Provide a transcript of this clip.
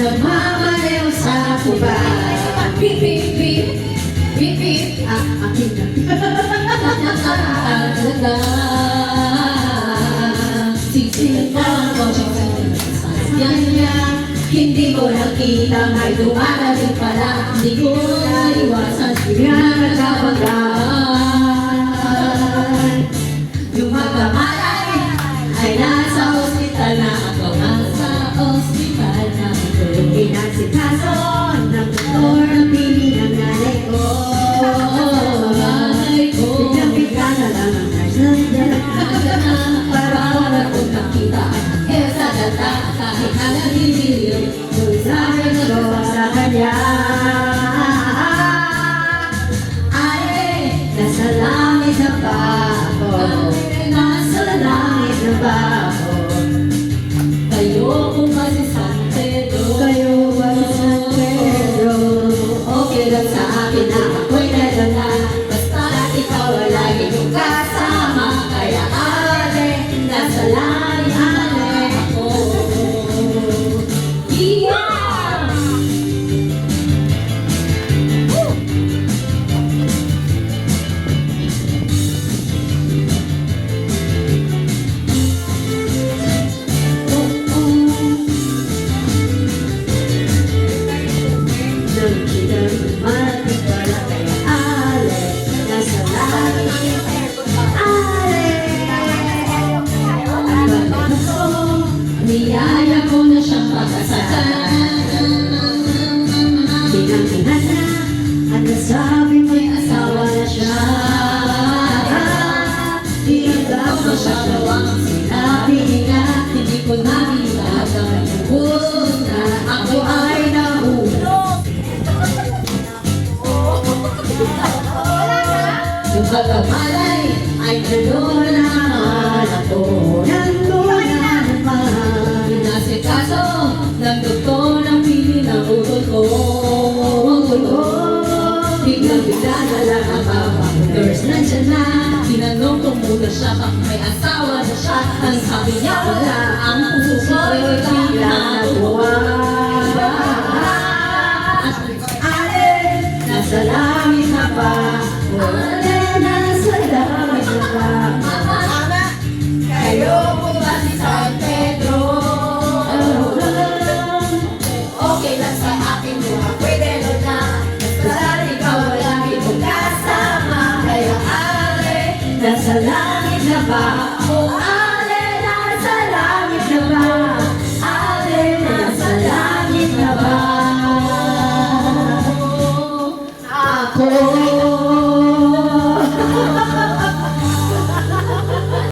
nagmamaneho sa kuba. Beep, beep, beep, beep, beep. Akin na. Sisinig ako yan yan. Hindi ko nakita may dumarating pala. Hindi ko naiwasan yan nagkabagay. Yung magkamalay ay nasa ospital na ako. Nasa ospital na ako. Inasikaso ng doktor na pili ng nanay ko. Pinapika na lang ang nagsandan. Para kung nakita kaya sa data kahit ang nagigil yung sabi ko sa kanya. Ay, nasa langit na ba ako? Nasa langit na ba ako? Kayo kung ba si San Pedro? Kayo ba si San Pedro? Okay lang sa akin na ako'y nadala. Basta ikaw ay lagi kong kasama. Kaya ale, nasa langit ale ako. Yeah! Niyaya ko na siyang pagkasalan. Tinangkihan na at nasabi mo'y asawa na siya. Tinanggap ko siya gawang sinabi niya. Hindi ko nakita ang lubos na ako ay nahulog. Yung pagkamalay ay nandun naman ako. Nandun naman. Inasikaso ng doktor ng pili ng utol ko. Bigla-bigla na lang ang baba. Nurse nandiyan na. Tinanong ko muna siya kung may asawa na siya. Ang sabi niya wala. Ang puso ko'y bigla natuwa. Ale, nasa langit na ba? Ale, nasa langit na ba? Kayo po ba si San Pedro? Okay lang sa akin mo, pwede no na. Basta ikaw lagi mong kasama. Kaya ale, nasa langit na ba? O ale, nasa langit na ba? Ale, nasa langit na ba? Ako